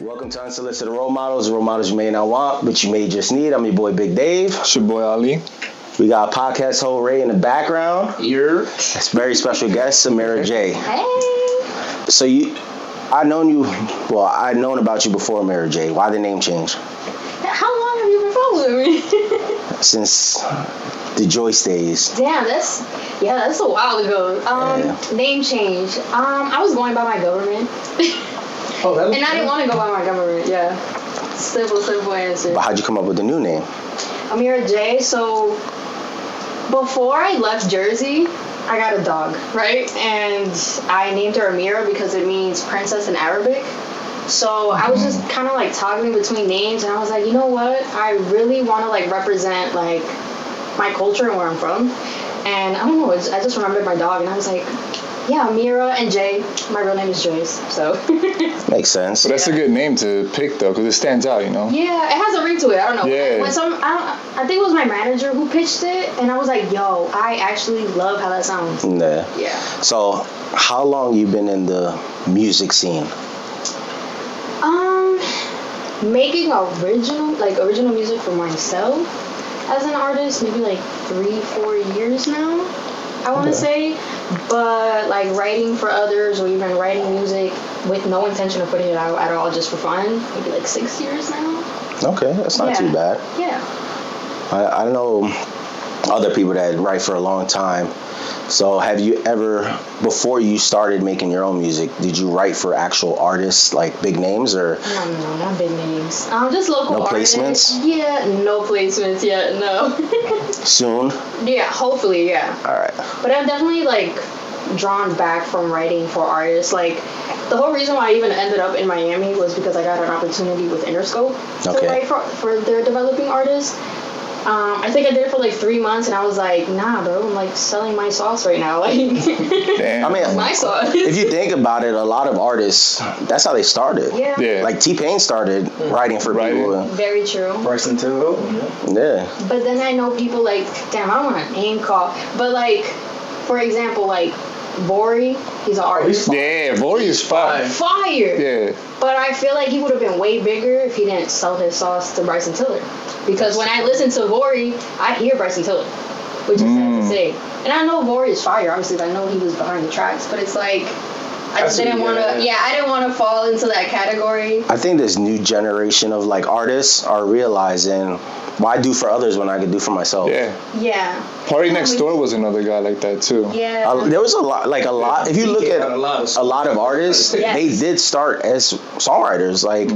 Welcome to Unsolicited Role Models you may not want, but you may just need. I'm your boy Big Dave. It's your boy Ali. We got podcast host Ray in the background. You're It's a very special guest, Amira Jay. Hey. So I'd known about you before Amira Jay. Why the name change? How long have you been following me? Since the Joyce days. Damn, that's a while ago. Name change. I was going by my government. And I didn't want to go by my government, yeah. Simple answer. But how'd you come up with the new name? Amira Jay. So before I left Jersey, I got a dog, right? And I named her Amira because it means princess in Arabic. So I was just kind of like toggling between names, and I was like, you know what? I really want to like represent like my culture and where I'm from. And I don't know, I just remembered my dog, and I was like, yeah, Amira and Jay. My real name is Joyce, so. Makes sense. But that's a good name to pick, though, because it stands out, you know? Yeah, it has a ring to it. I don't know. Yeah. I think it was my manager who pitched it, and I was like, yo, I actually love how that sounds. Yeah. So, how long you been in the music scene? Making original music for myself as an artist, maybe like 3-4 years now, I want to say. But like writing for others or even writing music with no intention of putting it out at all, just for fun, maybe like 6 years now. Okay, that's not too bad. Yeah. I know other people that write for a long time. So have you ever, before you started making your own music, did you write for actual artists, like big names, or? No, not big names. Just local artists. No placements? Yeah, no placements yet, no. Soon? Yeah, hopefully, yeah. All right. But I'm definitely, like, drawn back from writing for artists. Like, the whole reason why I even ended up in Miami was because I got an opportunity with Interscope to write for their developing artists. I think I did it for like 3 months, and I was like, nah, bro, I'm like selling my sauce right now. Like, damn. I mean, my sauce. If you think about it, a lot of artists, that's how they started. Yeah. Like T-Pain started writing for people. Very true. Bryson Tiller. Yeah. But then I know people like, damn, I don't want to name call, but like, for example, like, Bori, he's an artist. Yeah, Bori is fire. Fire! Yeah. But I feel like he would have been way bigger if he didn't sell his sauce to Bryson Tiller. Because when I listen to Bori, I hear Bryson Tiller, which is sad to say. And I know Bori is fire, obviously. I know he was behind the tracks, but it's like, I just didn't want to, I didn't want to fall into that category. I think this new generation of like artists are realizing, why do for others when I could do for myself? Yeah. Party Next Door was another guy like that too. Yeah. There was a lot. If you look at a lot of artists, Yes. they did start as songwriters. Like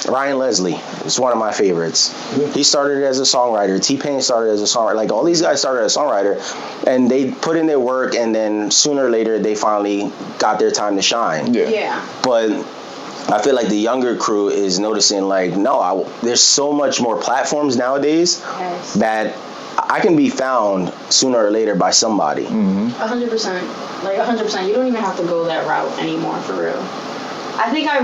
Ryan Leslie is one of my favorites. He started as a songwriter. T-Pain started as a songwriter. Like all these guys started as a songwriter, and they put in their work, and then sooner or later they finally got their time to shine. Yeah. But I feel like the younger crew is noticing, like, no, there's so much more platforms nowadays that I can be found sooner or later by somebody. 100%. Like, 100%. You don't even have to go that route anymore, for real. I think I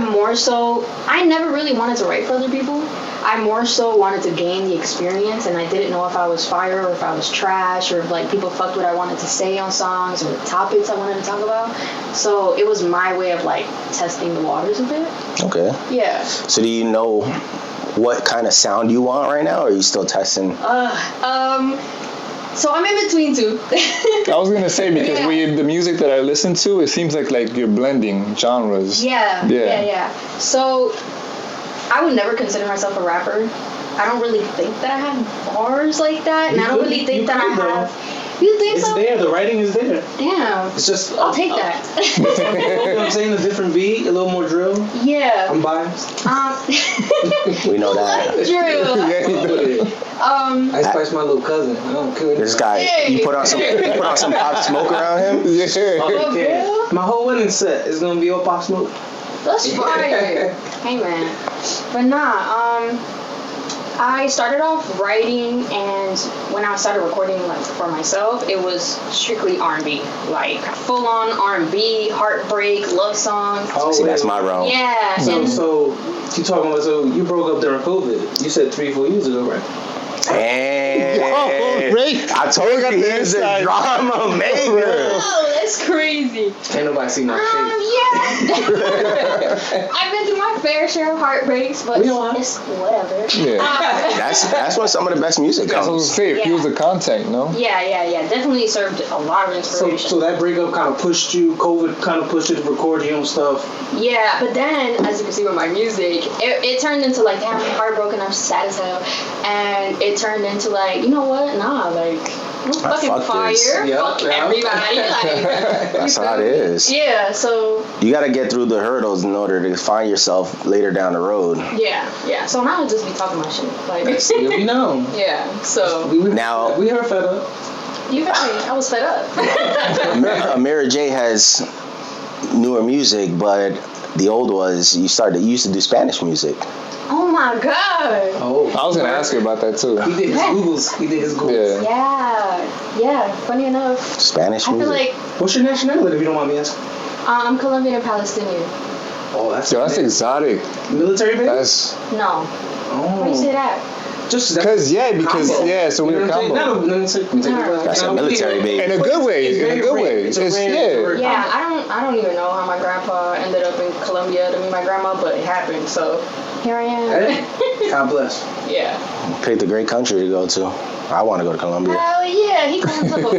never really wanted to write for other people. I more so wanted to gain the experience, and I didn't know if I was fire or if I was trash or if, like, people fucked what I wanted to say on songs or the topics I wanted to talk about. So it was my way of, like, testing the waters a bit. Okay. Yeah. So do you know what kind of sound you want right now, or are you still testing? So I'm in between two. I was gonna say, because the music that I listen to, it seems like you're blending genres. Yeah. So I would never consider myself a rapper. I don't really think that I have bars like that, and I don't really think that I have. You think so? It's there. The writing is there. Damn. It's just. I'll take that. You know what I'm saying? A different beat, a little more drill. Yeah. I'm biased. We know that. Drill. I spice my little cousin. I don't care. This guy, you put on some Pop Smoke around him? Okay. My whole wedding set is gonna be all Pop Smoke. That's fire. Hey man. But nah, I started off writing, and when I started recording like for myself, it was strictly R&B, like full on R&B, heartbreak, love songs. Oh, see, that's my realm. Yeah. So you talking about? So you broke up during COVID? You said 3-4 years ago, right? Damn. Ray, I told you he's a drama maker. Oh, that's crazy. Ain't nobody seen no shit. Yeah. I've been through my fair share of heartbreaks, but We all have. it's whatever. Yeah. That's when some of the best music That's what I was comes. saying. It fuels the content, no? Yeah. Definitely served a lot of inspiration. So that breakup kind of pushed you, COVID kind of pushed you to record your own stuff. Yeah, but then, as you can see with my music, it turned into like, damn, I'm heartbroken, I'm sad as hell. And it turned into like, you know what? Nah, like, I'm fucking fuck fire. this. Fuck everybody. Like, That's how it is. yeah, so, You got to get through the hurdles in order to find yourself later down the road. yeah. So now I just be talking my shit. Like, You'll be known. yeah, so, Now- we heard fed up. you got me. I was fed up. Amira Jay has newer music, but the old was you used to do Spanish music. Oh my god. Oh, I was going to ask you about that, too. He did his Googles. Yeah. Yeah, funny enough. Spanish I feel music. like What's your nationality, if you don't mind me asking? I'm Colombian and Palestinian. Oh, that's Yo, that's exotic. military base. That's... No. Why do you say that? Just Because, combo. yeah, so You we're know what I'm saying? combo. That's a military base. In a good way. In a good way. It's It's, rare. yeah. Yeah, I don't even know how my grandpa ended up in Colombia to meet my grandma, but it happened. So here I am. Hey, God bless. Yeah. Picked a great country to go to. I want to go to Colombia. Hell yeah, he calls himself a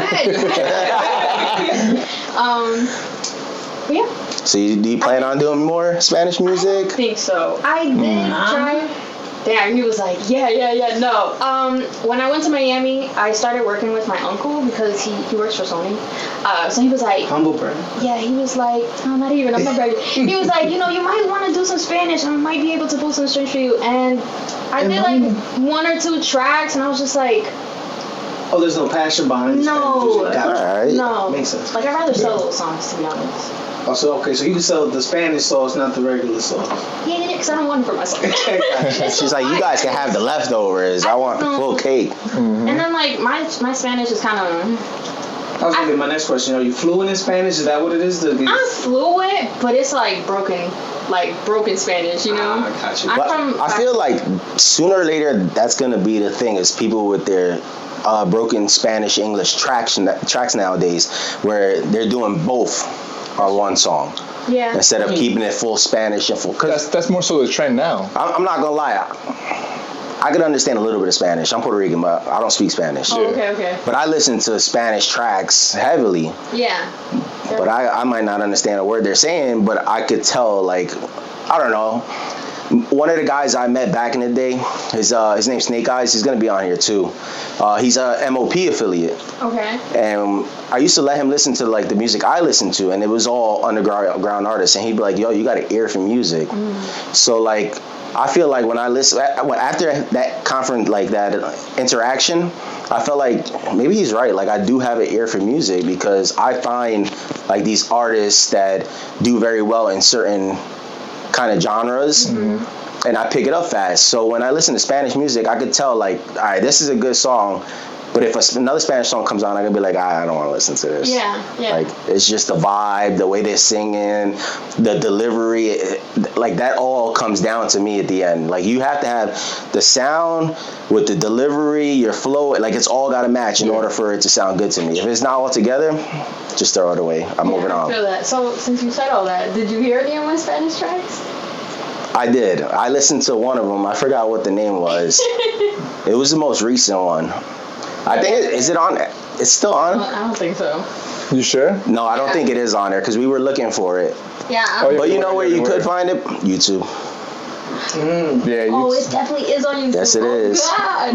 but yeah, So do you plan on doing more Spanish I music? think so. I did try. Damn, he was like, yeah. No. When I went to Miami, I started working with my uncle because he works for Sony. So he was like, Humble brag. yeah, he was like, no, not even, I'm not bragging. He was like, you know, you might want to do some Spanish. I might be able to pull some strings for you. And I did like 1 or 2 tracks, and I was just like, Oh, there's no passion behind No. Spanish music. Gotcha. Alright. no. Makes sense. Like, I'd rather solo songs, to be honest. Oh, so okay, so you can sell the Spanish sauce, not the regular sauce. Yeah, because I don't want it for myself. She's like, you guys can have the leftovers. I want the full cake. And then, like, my Spanish is kind of... I was gonna get my next question. Are you fluent in Spanish? Is that what it is? I'm fluent, but it's like broken Spanish, you know? I got you. I'm But from, I feel like sooner or later that's gonna be the thing is people with their broken Spanish English tracks nowadays where they're doing both on one song yeah. instead of keeping it full Spanish and full. Cause That's more so the trend now. I'm not gonna lie, I can understand a little bit of Spanish. I'm Puerto Rican, but I don't speak Spanish. Oh, okay. But I listen to Spanish tracks heavily. Yeah. But I might not understand a word they're saying, but I could tell, like, I don't know. One of the guys I met back in the day, his name's Snake Eyes. He's gonna be on here too. He's a MOP affiliate, Okay. and I used to let him listen to like the music I listened to, and it was all underground artists. And he'd be like, "Yo, you got an ear for music." So like, I feel like when I listen after that conference, like that interaction, I felt like maybe he's right. Like I do have an ear for music because I find like these artists that do very well in certain kind of genres, and I pick it up fast. So when I listen to Spanish music, I could tell like, all right, this is a good song. But if another Spanish song comes on, I can be like, I don't want to listen to this. Yeah. Like it's just the vibe, the way they're singing, the delivery, like that all comes down to me at the end. Like you have to have the sound with the delivery, your flow, like it's all got to match in order for it to sound good to me. If it's not all together, just throw it away. I'm moving I on. feel that. So since you said all that, did you hear any of my Spanish tracks? I did. I listened to one of them. I forgot what the name was. It was the most recent one. I think is it on? It's still on? I don't think so. You sure? No, I don't think it is on there because we were looking for it. Yeah. Oh, yeah. But you know where you could find it? YouTube. Yeah, you. Oh, it definitely is on YouTube. Yes, it is. God.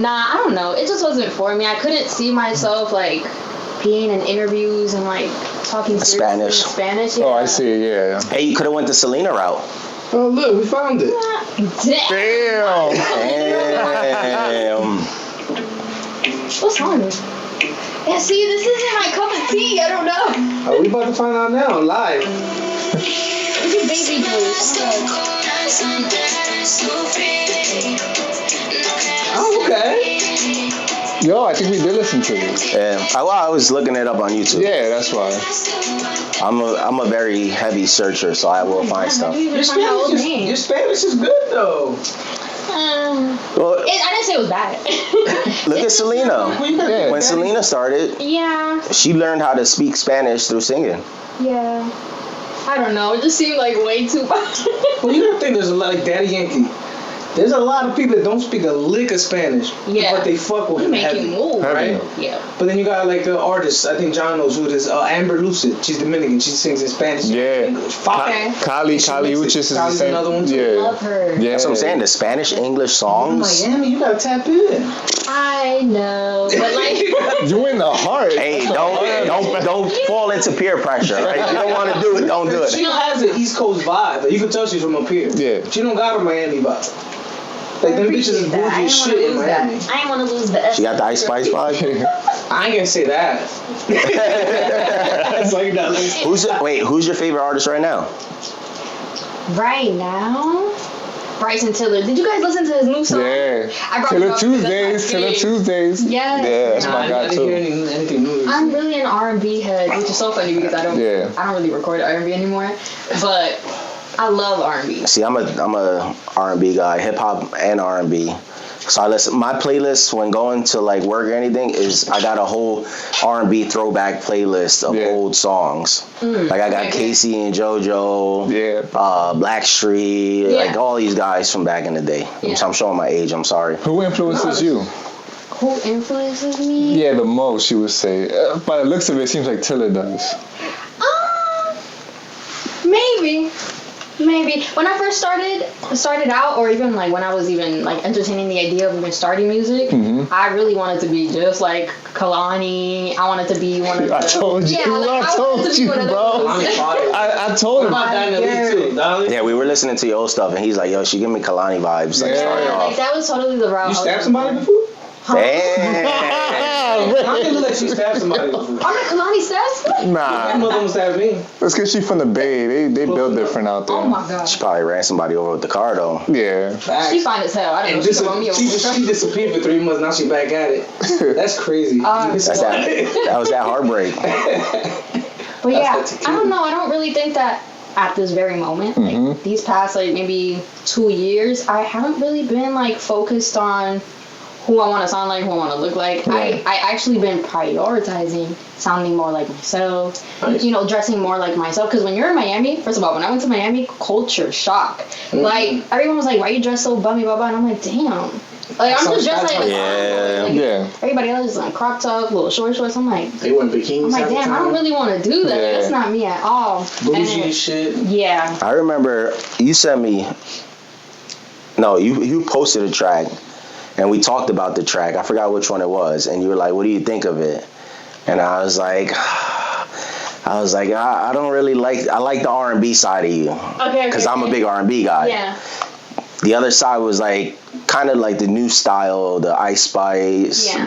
Nah, I don't know. It just wasn't for me. I couldn't see myself like being in interviews and like talking Spanish. in Spanish. Yeah. Oh, I see. Yeah. Hey, you could have went the Selena route. Oh look, we found it. Damn. Damn. Damn. What's on it? Yeah, see, this isn't my cup of tea. I don't know. Oh, we about to find out now, live. This is baby juice. Oh, okay. Yo, I think we did listen to this. Yeah, I was looking it up on YouTube. Yeah, that's why. I'm a very heavy searcher, so I will find stuff. Your Spanish is good though. Well, I didn't say it was bad. look at Selena. Yeah. When Selena started, Yeah, she learned how to speak Spanish through singing. yeah. I don't know. It just seemed like way too much. Well, you don't think there's a lot like Daddy Yankee. There's a lot of people that don't speak a lick of Spanish, Yeah. but they fuck with He him make heavy, you move, right? Yeah. But then you got like artists. I think John knows who it is. Amber Lucid. She's Dominican. She sings in Spanish. Yeah. English. Fuck. Okay. Kali Uchis is the Kali's same. another one too. Yeah. Love her. Yeah. That's what I'm saying. The Spanish English In songs. Miami, you gotta tap in. I know, but like, You in the heart. Hey, don't fall into peer pressure. Right? If you don't want to do it, don't do She it. has an East Coast vibe. Like, you can tell she's from up here. Yeah. She don't got a Miami vibe. Like them bitches is bougie as shit in Miami. I ain't want to lose the. She got the Ice Spice vibe. I ain't gonna say that. That's like that. Who's your favorite artist right now? Right now, Bryson Tiller. Did you guys listen to his new song? Yeah. I brought Killer it up because that's my Tuesdays. Killer thing. Tuesdays. Yes. Yeah, that's my I guy didn't hear too. anything new. I'm really an R&B head, which is so funny because I don't really record R&B anymore, but I love R&B. See, I'm a R&B guy, hip hop and R&B. So I listen. My playlist when going to like work or anything is I got a whole R&B throwback playlist of old songs. Like I got Casey and JoJo, Blackstreet, like all these guys from back in the day. Yeah. I'm showing my age. I'm sorry. Who influences you? Who influences me? Yeah, the most, you would say. By the looks of it, it seems like Tiller does. Maybe. When I first started out, or even like when I was even like entertaining the idea of even starting music, I really wanted to be just like Kalani. I wanted to be one of the. I told you, I told you, bro. I told him. What about Diana Lee too? Diana Lee? Yeah, we were listening to your old stuff, and he's like, "Yo, she give me Kalani vibes." Like, starting Like off. that was totally the route. You stabbed somebody before? Damn. I didn't look like she stabbed somebody before. I'm like Kalani says. My Nah, mother almost stabbed me. that's because she's from the Bay. They build different out there. Oh my god. She probably ran somebody over with the car though. Yeah. She fine as hell. I don't know. She could run me over. She disappeared for 3 months. Now she back at it. That's crazy. That's that was that heartbreak. But yeah, I don't know. I don't really think that at this very moment, like these past like maybe 2 years, I haven't really been like focused on who I want to sound like, who I want to look like. I actually been prioritizing sounding more like myself, you know, dressing more like myself. Because when you're in Miami, first of all, when I went to Miami, culture shock. Like everyone was like, "Why you dress so bummy, blah blah?" And I'm like, "Damn." Like I'm just dressed like everybody else is like crop top, little shorts. I'm like, they went bikinis. I'm like, damn, I don't really want to do that. Yeah. That's not me at all. Bougie and shit. Yeah. I remember you sent me. No, you posted a track, and we talked about the track. I forgot which one it was, and you were like, "What do you think of it?" And I was like, I don't really like. I like the R&B side of you, because I'm a big R&B guy. Yeah. The other side was like kind of like the new style, the Ice Spice. Yeah.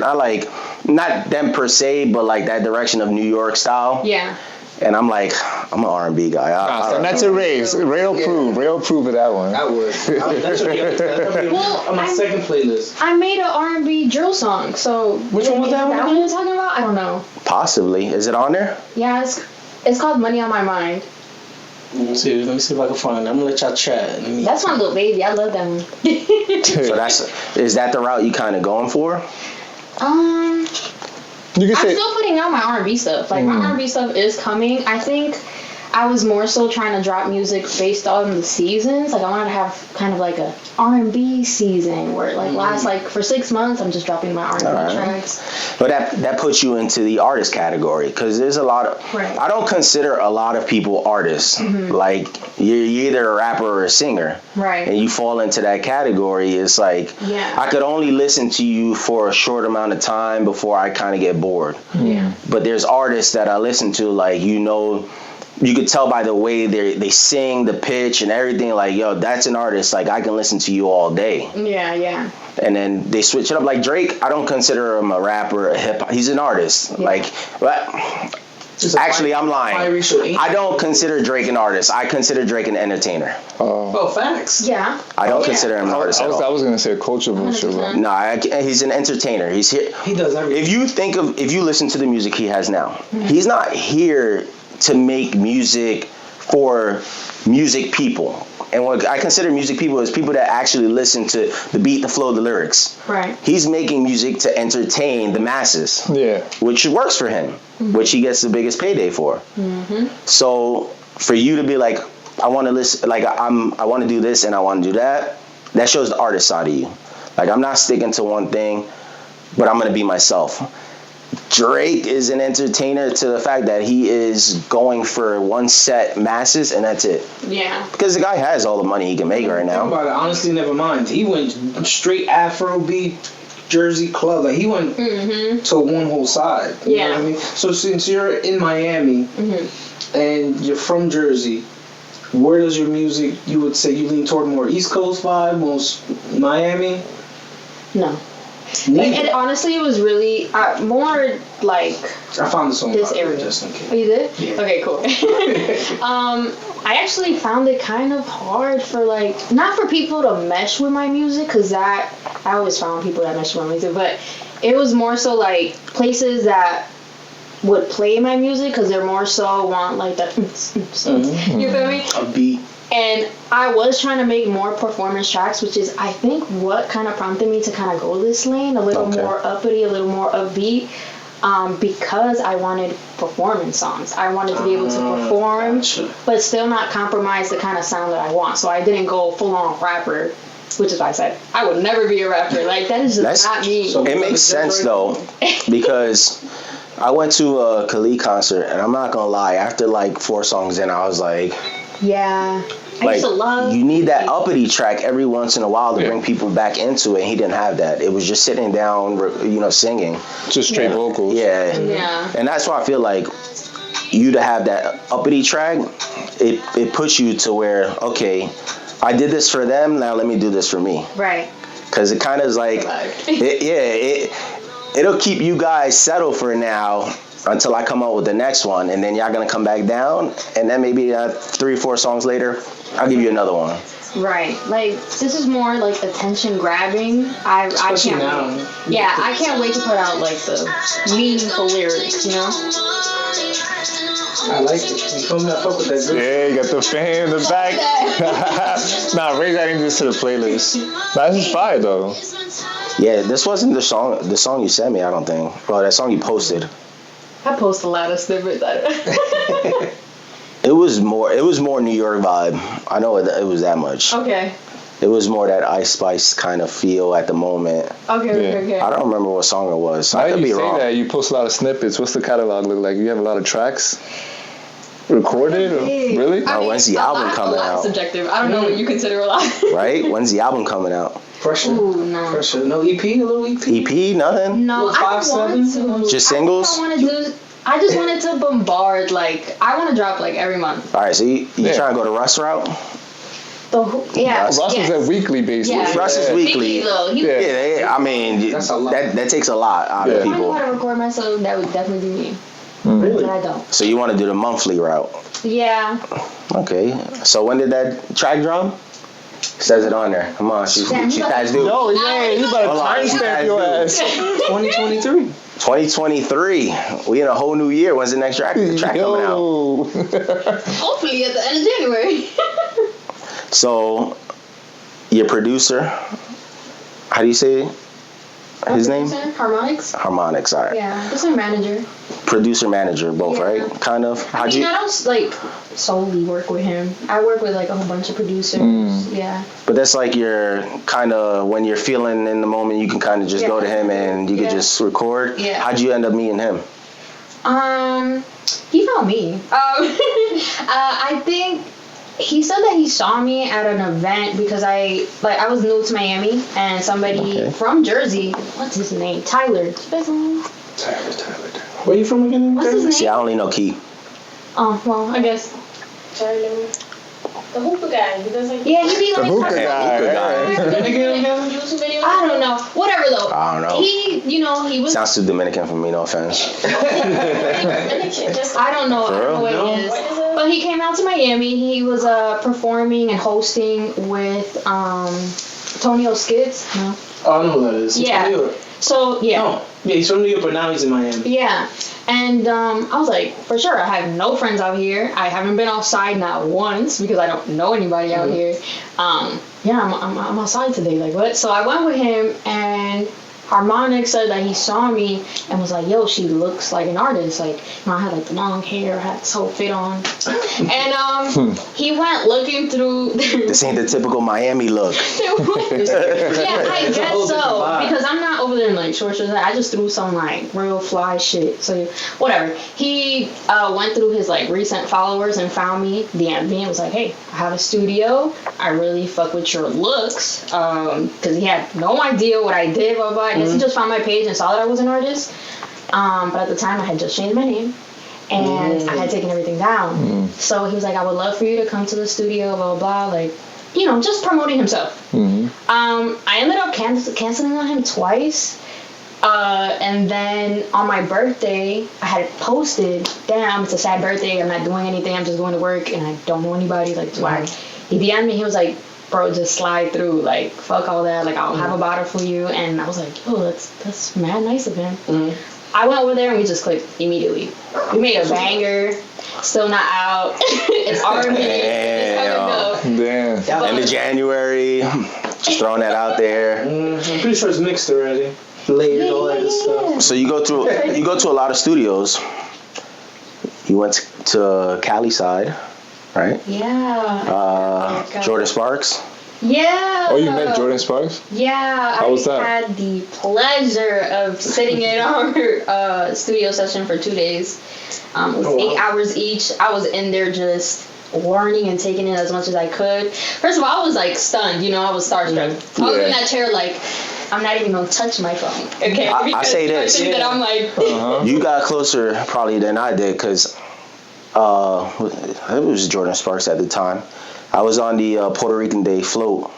Not them per se, but like that direction of New York style. Yeah. And I'm like, I'm an R&B guy. And that's a raise. Real proof of that one. I would. That should be on my second playlist. I made an R&B drill song, so Which one was that one? That one you're talking about? I don't know. Possibly. Is it on there? Yeah, it's called Money on My Mind. Let me see if I can find it. I'm gonna let y'all chat. That's my little baby. I love that one. So is that the route you kind of going for? You can I'm say still putting out my R&B stuff. Like my R&B stuff is coming. I think I was more so trying to drop music based on the seasons. Like I wanted to have kind of like a R&B season where it like lasts like for 6 months. I'm just dropping my R&B tracks. But that puts you into the artist category, because there's a lot of. Right. I don't consider a lot of people artists. Like you're either a rapper or a singer. Right. And you fall into that category. It's like I could only listen to you for a short amount of time before I kind of get bored. Yeah. But there's artists that I listen to, like, you could tell by the way they sing, the pitch and everything, like, yo, that's an artist. Like, I can listen to you all day. Yeah, yeah. And then they switch it up. Like Drake, I don't consider him a rapper, a hip hop. He's an artist. Yeah. Like, Actually, I'm lying. Biracial I don't consider Drake an artist. I consider Drake an entertainer. Well, facts. Yeah. I don't consider him an artist at I all. was gonna say a culture vulture, bro. 100%. No, he's an entertainer. He's here. He does everything. If you listen to the music he has now, he's not here to make music for music people. And what I consider music people is people that actually listen to the beat, the flow, the lyrics. Right. He's making music to entertain the masses. Yeah. Which works for him, which he gets the biggest payday for. So for you to be like, I want to listen, like I want to do this and I want to do that, that shows the artist side of you. Like I'm not sticking to one thing, but I'm gonna be myself. Drake is an entertainer to the fact that he is going for one set masses and that's it. Yeah. Because the guy has all the money he can make right Think now. about it. Honestly, never mind. He went straight Afrobeat, Jersey club. Like he went to one whole side. You know what I mean? So since you're in Miami and you're from Jersey, where does your music? You would say you lean toward more East Coast vibe, most Miami. No. It honestly was really more like I found the song this area. just in case. Oh, you did? Yeah. Okay, cool. I actually found it kind of hard for like not for people to mesh with my music because that I always found people that mesh with my music, but it was more so like places that would play my music because they're more so want like that. You feel me? A beat. And I was trying to make more performance tracks, which is, I think, what kind of prompted me to kind of go this lane, a little more uppity, a little more upbeat, because I wanted performance songs. I wanted to be able to perform, but still not compromise the kind of sound that I want. So I didn't go full-on rapper, which is why I said, I would never be a rapper. Like, that is just not me. So It makes sense, though, because I went to a Khalid concert, and I'm not going to lie, after like 4 songs in, I was like... Yeah. I used to love... You need that uppity track every once in a while to bring people back into it. He didn't have that. It was just sitting down, singing. Just straight vocals. Yeah. Yeah. And that's why I feel like you to have that uppity track, it puts you to where, okay, I did this for them, now let me do this for me. Right. Because it kind of is like, it'll keep you guys settled for now until I come out with the next one, and then y'all gonna come back down, and then maybe 3 or 4 songs later, I'll give you another one. Right. Like, this is more like attention grabbing. I can't now. wait. Yeah, I can't wait to put out like the meaningful lyrics, you know? I like it. You told me I fuck with that group. Yeah, you got the fan in the back. Nah, Ray's adding this to the playlist. Nah, this is fire though. Yeah, this wasn't the song you sent me, I don't think. Well, that song you posted. I post a lot of snippets. It was more New York vibe. I know it was that much. Okay. It was more that Ice Spice kind of feel at the moment. Okay. I don't remember what song it was. Now I could you be say wrong. that, you post a lot of snippets. What's the catalog look like? You have a lot of tracks recorded? Or, really? When's the album coming a lot out? Subjective. I don't know what you consider a lot. Right? When's the album coming out? Pressure. Ooh, no. Pressure. No EP? A little EP? EP? Nothing? No, Little I 5, don't want 7? to. Just singles? I just wanted to bombard, like, I want to drop, like, every month. All right, so you trying to go the Russ route? Russ was a weekly basis. Yeah. Russ is weekly. Though. Yeah, I mean, That's a lot. that takes a lot out of If I knew people. how to record myself, that would definitely be me. Really? But I don't. So you want to do the monthly route? Yeah. Okay. So when did that track drop? Says it on there. Come on, she's past due. No, yeah, you better Hold on, timestamp your ass. 2023. 2023. We in a whole new year. When's the next track coming out? Yo. Hopefully at the end of January. So, your producer, how do you say his name? Harmonics? Harmonics, all right. Yeah. Just a manager. Producer, manager, both, Yeah. right? Kind of. I don't like solely work with him. I work with like a whole bunch of producers. Yeah. But that's like your kind of, when you're feeling in the moment, you can kind of just go to him and you can just record. Yeah. How'd you end up meeting him? He found me. I think he said that he saw me at an event because I was new to Miami and somebody from Jersey, what's his name? Tyler. Tyler. Where you from again? What's his name? See, I only know Keith. Oh, well, I guess. Tyler. The hookah guy. He does like Yeah, he be like hookah guy. Hookah guy. YouTube videos. I don't know. Whatever. though. I don't know. He was. Sounds too Dominican for me. No offense. I don't know. I don't know what it is. But he came out to Miami. He was performing and hosting with Tonio Skids. No. Oh, I know who that is. He's from New York. So yeah. Oh, yeah, he's from New York, but now he's in Miami. Yeah. And I was like, for sure, I have no friends out here. I haven't been outside not once because I don't know anybody out here. I'm outside today. Like, what? So I went with him, and Harmonic said that he saw me and was like, yo, she looks like an artist. Like, I had like the long hair, had this whole fit on. And he went looking through. This ain't the typical Miami look. Yeah, I guess so. Because I'm not over there in like short shorts. I just threw some like real fly shit. So whatever. He went through his like recent followers and found me, DM'd me, and was like, hey, I have a studio. I really fuck with your looks. Because he had no idea what I did, blah, blah. I guess he just found my page and saw that I was an artist. But at the time, I had just changed my name. And I had taken everything down. So he was like, I would love for you to come to the studio, blah, blah, blah. Like, just promoting himself. I ended up canceling on him twice. And then on my birthday, I had posted, damn, it's a sad birthday. I'm not doing anything. I'm just going to work and I don't know anybody. Like, swag. He DM'd me. He was like, bro, just slide through. Like, fuck all that. Like, I'll have a bottle for you. And I was like, yo, that's mad nice of him. I went over there and we just clicked immediately. We made a banger. Still not out. It's R&B. Damn. End of January. Just throwing that out there. I'm pretty sure it's mixed already. Layered, all that good stuff. So you go to a lot of studios. You went to Cali side, right? Yeah. Jordan Sparks. Yeah. Oh, you met Jordan Sparks? Yeah. How was that? I had the pleasure of sitting in our studio session for 2 days. It was 8 hours each. I was in there just learning and taking it as much as I could. First of all, I was like stunned, I was starstruck. I was in that chair like, I'm not even gonna touch my phone. Okay, I say this. That I'm like, You got closer probably than I did because it was Jordan Sparks at the time. I was on the Puerto Rican Day float.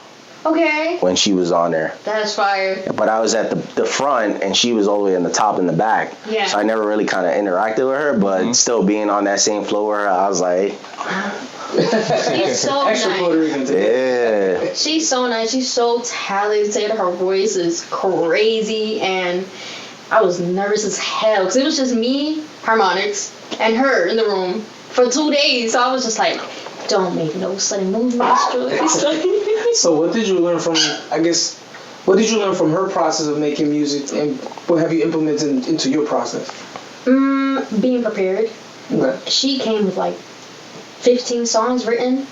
Okay. When she was on there. That's fire. But I was at the front and she was all the way in the top and the back. Yeah. So I never really kind of interacted with her, but still being on that same floor with her, I was like... She's so Extra nice. Puerto Rican today. Yeah. She's so nice. She's so talented. Her voice is crazy. And I was nervous as hell because it was just me, Harmonics, and her in the room for 2 days. So I was just like... Don't make no sudden movements, So what did you learn from, what did you learn from her process of making music, and what have you implemented into your process? Being prepared. Okay. She came with like 15 songs written.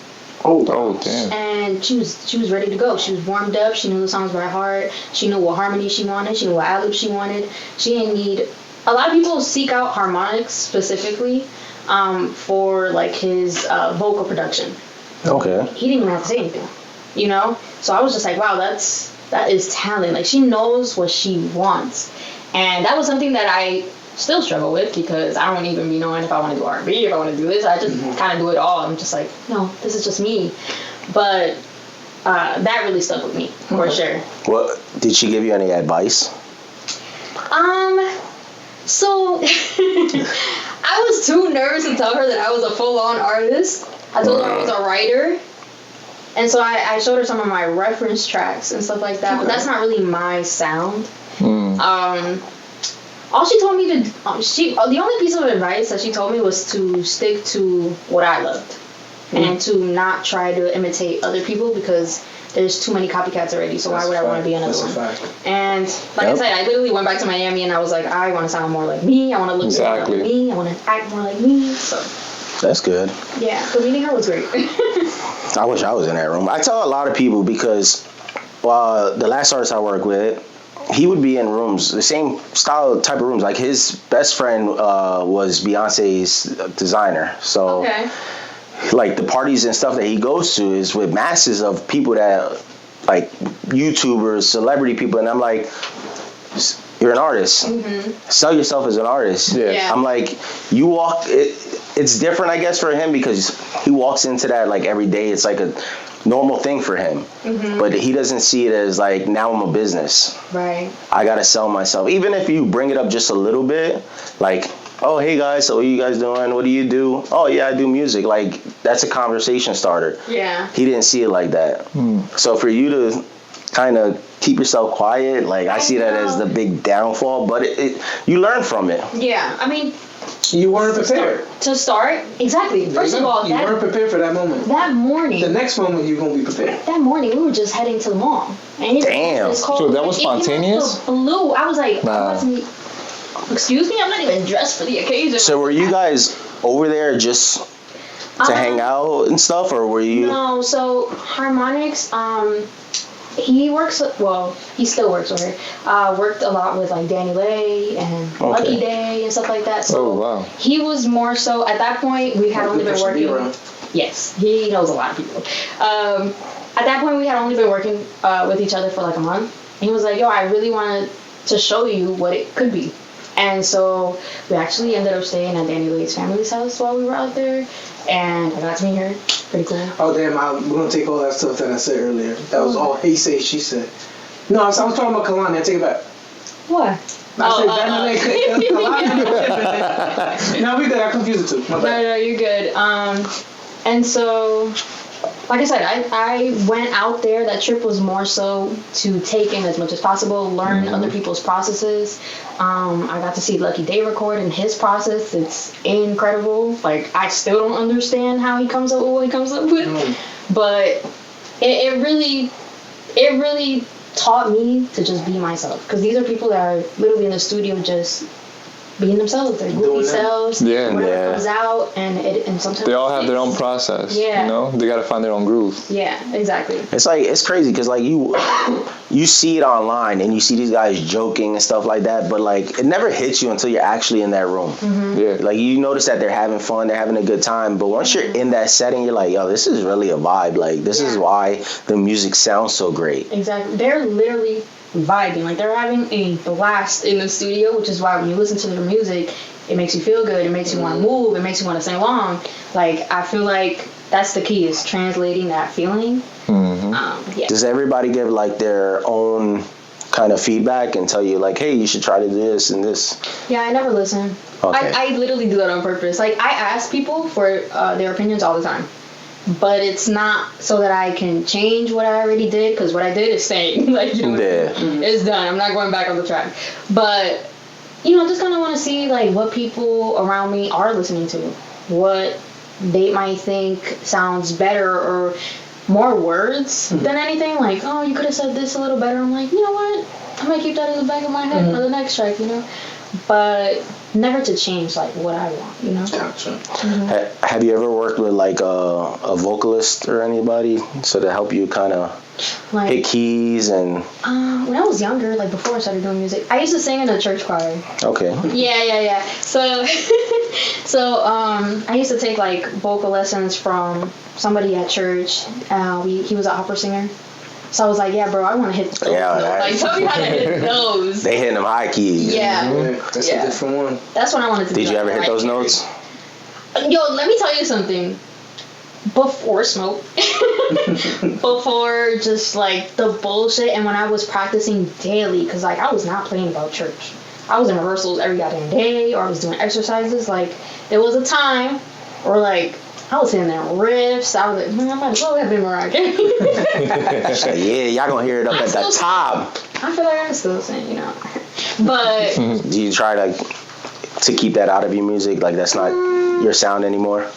Oh, damn. And she was ready to go. She was warmed up. She knew the songs by heart. She knew what harmony she wanted. She knew what ad-libs she wanted. She didn't need... A lot of people seek out Harmonics specifically for like his vocal production. Okay. He didn't even have to say anything, So I was just like, wow, that is talent. Like, she knows what she wants, and that was something that I still struggle with because I don't even be knowing if I want to do R&B, if I want to do this. I just kind of do it all. I'm just like, no, this is just me. But that really stuck with me for sure. What did she give you any advice? So I was too nervous to tell her that I was a full-on artist. I told her I was a writer. And so I showed her some of my reference tracks and stuff like that. But that's not really my sound. All she told me to... the only piece of advice that she told me was to stick to what I loved. And to not try to imitate other people because... There's too many copycats already, so why would I want to be another one? And like I said, I literally went back to Miami and I was like, I want to sound more like me. I want to look more like me. I want to act more like me. So that's good. Yeah, so meeting her was great. I wish I was in that room. I tell a lot of people because the last artist I worked with, he would be in rooms, the same style type of rooms. Like his best friend was Beyonce's designer. So. Okay. Like the parties and stuff that he goes to is with masses of people that like YouTubers, celebrity people, and I'm like, you're an artist. Sell yourself as an artist. Yeah. I'm like, you walk. It's different, I guess, for him because he walks into that like every day. It's like a normal thing for him. But he doesn't see it as like, now I'm a business. Right. I gotta sell myself. Even if you bring it up just a little bit, like, oh, hey guys, so what are you guys doing? What do you do? Oh yeah, I do music. Like, that's a conversation starter. Yeah. He didn't see it like that. So for you to kind of keep yourself quiet, like, I see that as the big downfall, but you learn from it. Yeah. I mean, You weren't prepared. to start, exactly. First of all, you weren't prepared for that moment. that morning. The next moment, you're gonna be prepared. That morning, we were just heading to the mall. And Damn. So that was spontaneous? Blue. I was like, Nah. excuse me, I'm not even dressed for the occasion. So were you guys over there just to hang out and stuff, or were you? No, so Harmonics, he works, well, he still works with her. Worked a lot with like Danny Lay and Lucky Day and stuff like that. So wow. he was more so, at that point, we had only been working. Yes, he knows a lot of people. At that point, we had only been working with each other for like a month. And he was like, yo, I really wanted to show you what it could be. And so we actually ended up staying at Danny Lay's family's house while we were out there. And I got to meet her. Pretty cool. Oh damn! We're gonna take all that stuff that I said earlier. That was all he said, she said. No, I was talking about Kalani. I take it back. What? I said Kalani. No, we did. I confused the two. My bad. No, you're good. And so, like I said, I went out there. That trip was more so to take in as much as possible, learn other people's processes. I got to see Lucky Day record and his process. It's incredible. Like, I still don't understand how he comes up with what he comes up with. But it really taught me to just be myself. Because these are people that are literally in the studio just being themselves, their goofy selves, whatever comes out, and sometimes they all have their own process. Yeah, you know, they gotta find their own groove. Yeah, exactly. It's like, it's crazy because like you see it online and you see these guys joking and stuff like that, but like it never hits you until you're actually in that room. Yeah, like you notice that they're having fun, they're having a good time, but once you're in that setting, you're like, yo, this is really a vibe. Like, this is why the music sounds so great. Exactly. They're literally vibing. Like, they're having a blast in the studio, which is why when you listen to their music, it makes you feel good, it makes you want to move, it makes you want to sing along. Like, I feel like that's the key, is translating that feeling. Does everybody give like their own kind of feedback and tell you like, hey, you should try to do this and this? Yeah, I never listen. Okay. I literally do that on purpose. Like, I ask people for their opinions all the time. But it's not so that I can change what I already did, because what I did is staying. Like, you know, it's done. I'm not going back on the track. But, you know, I just kind of want to see, like, what people around me are listening to. What they might think sounds better, or more words than anything. Like, oh, you could have said this a little better. I'm like, you know what? I might keep that in the back of my head for the next track, you know? But never to change, like, what I want, you know? Gotcha. Have you ever worked with like a vocalist or anybody so to help you kind of like, hit keys and? When I was younger, like before I started doing music, I used to sing in a church choir. Okay. Yeah. So, I used to take like vocal lessons from somebody at church. He was an opera singer. So I was like, yeah, bro, I want to hit those notes. Like, tell me how to hit those. They hitting them high keys. Yeah. That's a different one. That's what I wanted to do. Did you ever hit those notes? Yo, let me tell you something. Before smoke, before just like the bullshit, and when I was practicing daily, because like I was not playing about church. I was in rehearsals every goddamn day, or I was doing exercises. Like, there was a time where like I was hitting them riffs. I was like, man, I might as well have been Mariah Carey. Yeah, y'all gonna hear it up at the top. I feel like I can still sing, you know. But do you try to keep that out of your music? Like, that's not your sound anymore?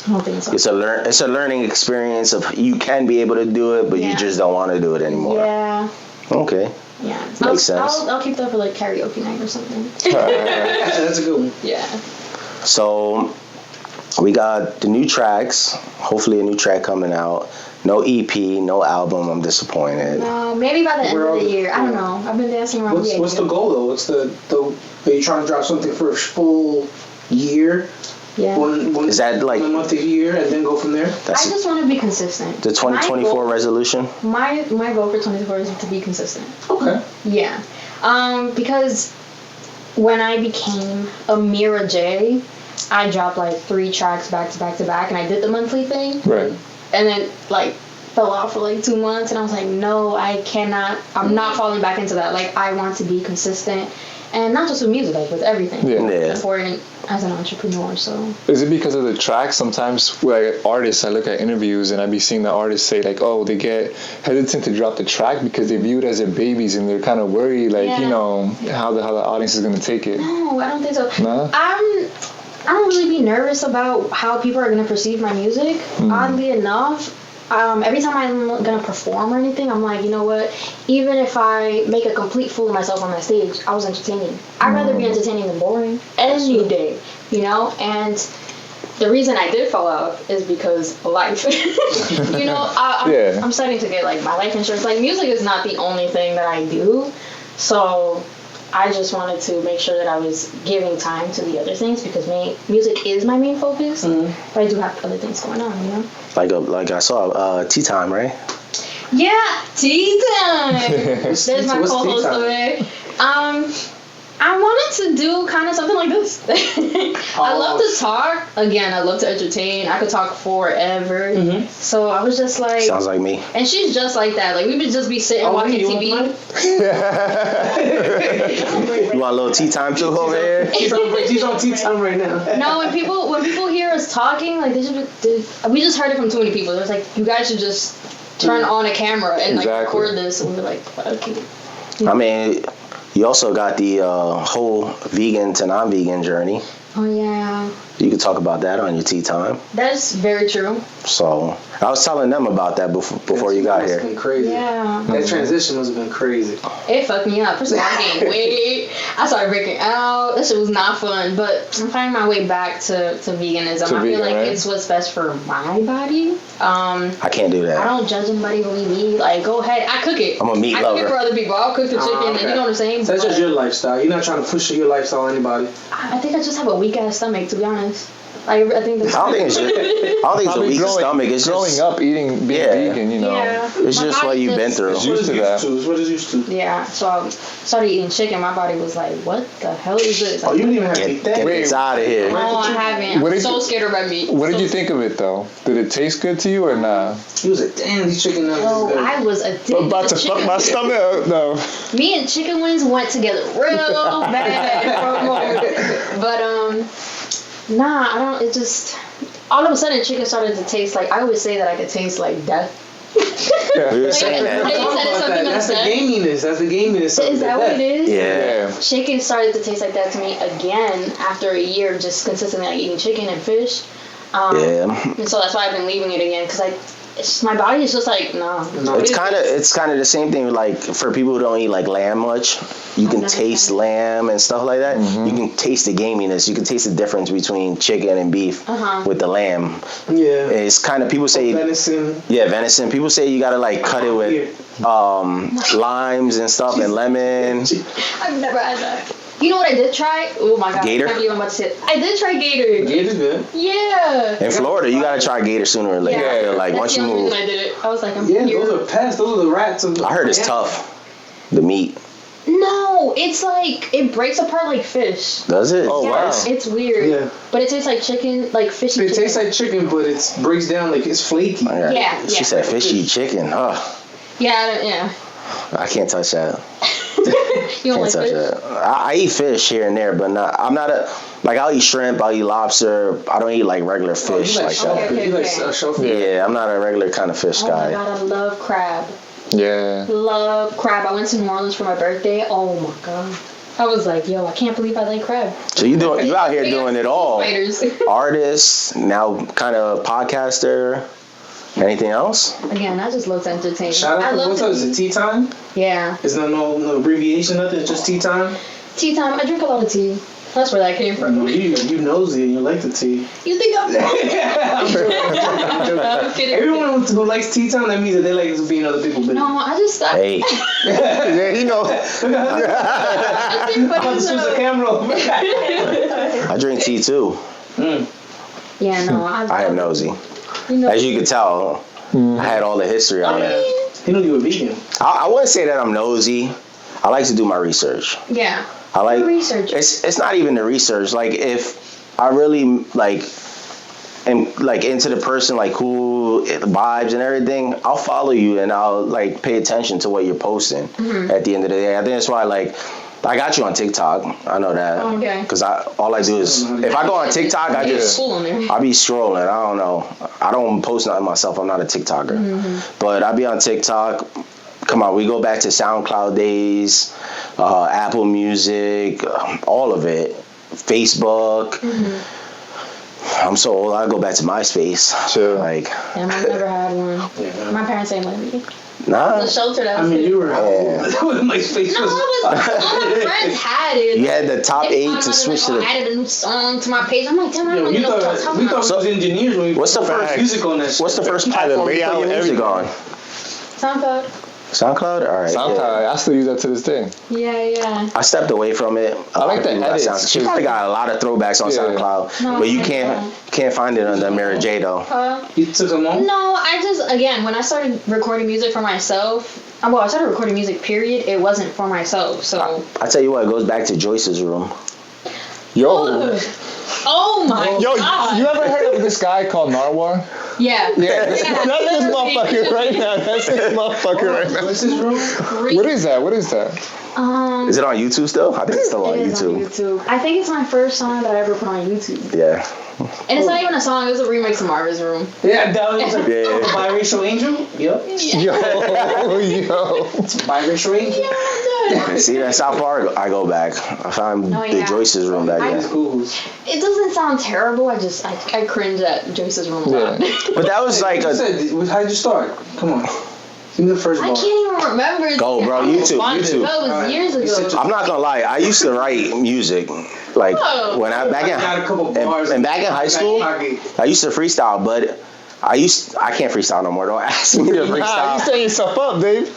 I don't think so. It's a learning experience of you can be able to do it, but you just don't want to do it anymore. Yeah. Okay. Yeah. Makes sense. I'll keep that for like karaoke night or something. That's a good one. Yeah. So we got the new tracks. Hopefully a new track coming out. No EP, no album. I'm disappointed. No, maybe by the end of the year. I don't know. I've been dancing around the idea. What's the goal though? What's the are you trying to drop something for a full year? Yeah. One is that like 1 month a year and then go from there? I just want to be consistent. The 2024 resolution? My goal for 2024 is to be consistent. Okay. Yeah. Because when I became Amira Jay, I dropped like 3 tracks back to back to back, and I did the monthly thing. Right. And then like fell off for like 2 months, and I was like, no, I cannot. I'm not falling back into that. Like, I want to be consistent, and not just with music, like with everything. Yeah. It's important as an entrepreneur. So Is it because of the track? Sometimes, like artists, I look at interviews and I be seeing the artists say like, oh, they get hesitant to drop the track because they view it as their babies and they're kind of worried, like how the audience is gonna take it. no, I don't think so. No? I don't really be nervous about how people are gonna perceive my music. Oddly enough. Every time I'm gonna perform or anything, I'm like, you know what? Even if I make a complete fool of myself on that stage, I was entertaining. I'd rather be entertaining than boring any day, you know? And the reason I did fall out is because of life. You know, I'm starting to get like my life insurance. Like, music is not the only thing that I do, so I just wanted to make sure that I was giving time to the other things because music is my main focus, but I do have other things going on, you know? Like I saw Tea Time, right? Yeah, tea time. There's my co-host over there. I wanted to do kind of something like this. I love to talk. Again, I love to entertain. I could talk forever. So I was just like... Sounds like me. And she's just like that. Like, we would just be sitting watching TV. You want a little tea time too over here? She's on tea time right now. No, when people hear us talking, like, we just heard it from too many people. It was like, you guys should just turn on a camera and like record this. And we're like, okay. I mean... You also got the whole vegan to non-vegan journey. Oh, yeah. You could talk about that on your tea time. That's very true. So, I was telling them about that before you got here. It's been crazy. Yeah. That transition must have been crazy. It fucked me up. First of all, I gained weight. I started breaking out. That shit was not fun. But I'm finding my way back to veganism. I feel like it's what's best for my body. I can't do that. I don't judge anybody who eat meat. Like, go ahead. I cook it. I'm a meat lover. I cook it for other people. I'll cook the chicken, and you know what I'm saying? So that's just your lifestyle. You're not trying to push your lifestyle on anybody. I think I just have a weak ass stomach, to be honest. Like, I think that's... I don't think it's a weak stomach. It's growing just up being vegan, you know. Yeah. It's just what you've been through. It's used to that. It's what it's used to. Yeah. So I started eating chicken. My body was like, "What the hell is this?" Oh, you didn't even have to eat that. Get this out of here. No, I haven't. I'm so scared of red meat. What did you think of it though? Did it taste good to you or not? He was like, "Damn, these chicken nuggets is good." I was addicted. I'm about to fuck my stomach up. No. Me and chicken wings went together real bad for a moment. But nah, I don't. It just all of a sudden chicken started to taste like. I always say that I could taste like death. We were saying that. That's the gaminess. That's the gaminess. Is that what it is? Yeah. Chicken started to taste like that to me again after a year of just consistently like eating chicken and fish. And so that's why I've been leaving it again because my body is just like no. It's kind of the same thing. Like for people who don't eat like lamb much, you can taste lamb and stuff like that. You can taste the gaminess. You can taste the difference between chicken and beef with the lamb. Yeah. It's kind of people say venison. Yeah, venison. People say you gotta like cut it with limes and stuff and lemon. I've never had that. You know what I did try? Oh my god. Gator? I can't believe I'm about to say it. I did try gator. Gator's good. Yeah. In Florida, you gotta try gator sooner or later. Yeah. Like once you move. I did it. I was like, I'm Yeah, here. those are pests. Those are the rats. I heard it's tough. The meat. No, it's like it breaks apart like fish. Does it? Oh, wow. It's weird. Yeah. But it tastes like chicken, like fishy It chicken. tastes like chicken, but it breaks down like it's flaky. Yeah. She said fishy chicken. Oh, Yeah. I can't touch that. You don't Can't like touch fish? that. I eat fish here and there, but I'm not I'll eat shrimp, I'll eat lobster. I don't eat like regular fish like that. Okay. You like shellfish? Yeah, I'm not a regular kind of fish Oh guy. my god, I love crab. Yeah. Love crab. I went to New Orleans for my birthday. Oh my god. I was like, yo, I can't believe I like crab. So you out here doing it all. Spiders. Artist, now kind of podcaster. Anything else? Again, I just love to entertain. Shout out. What's up? Is it tea time? Yeah. Is there no abbreviation, nothing? It's just tea time? Tea time. I drink a lot of tea. That's where that came from. No, you nosy and you like the tea. You think I'm I'm kidding. Everyone who likes tea time, that means that they like to be in other people's business. No, I just Hey. Yeah, you know. I think I'm about to switch the camera over. I drink tea too. Yeah, no, I am nosy. You know, As you can tell, I had all the history on it. You know you were vegan. I wouldn't say that I'm nosy. I like to do my research. yeah. I like research. It's not even the research. Like if I really like am like into the person, like who vibes and everything, I'll follow you and I'll like pay attention to what you're posting. At the end of the day, I think that's why like I got you on TikTok. I know that. Okay. Because all I do is if I go on TikTok, I just I be strolling. I don't know. I don't post nothing myself. I'm not a TikToker, but I be on TikTok. Come on, we go back to SoundCloud days, Apple Music, all of it, Facebook. I'm so old. I go back to MySpace. Sure. Like. Damn, I've never had one. Yeah. My parents ain't let me. Nah. The shelter that was you were MySpace. No, all my friends had it. You had the top 8 to switch to the. I added a new song to my page. I'm like, damn, I don't even know what I'm talking about. We thought we was engineers when we what's the first music on that. What's the first platform you put your music on? SoundCloud. SoundCloud? All right. SoundCloud, I still use that to this day. Yeah. I stepped away from it. I like the edits. She probably got a lot of throwbacks on SoundCloud, but you can't find it on the Amira Jay though. You took them on? No, I just when I started recording music for myself. I started recording music. Period. It wasn't for myself. So I tell you what, it goes back to Joyce's room. Yo. Oh my Yo, god. you ever heard of this guy called Narwhal? Yeah. Yeah, that's this motherfucker right now. That's this motherfucker right now. What's his room? What is that? Is it on YouTube still? I think it's still on YouTube. I think it's my first song that I ever put on YouTube. Yeah. And it's not even a song, it was a remix of Marvin's Room. Yeah, that was a Yeah. biracial angel? Yep. Yo. It's a biracial angel. See, that's how far I go back. I found the Joyce's room back then. It doesn't sound terrible, I cringe at Joyce's Room a lot. But that was like how'd you start? Come on. Give me the first bar. I can't even remember. Go, bro. YouTube. That was years ago. I'm not gonna lie. I used to write music, like when I back in back in high school. I used to freestyle, but I can't freestyle no more. Don't ask me to freestyle. You setting yourself up, babe.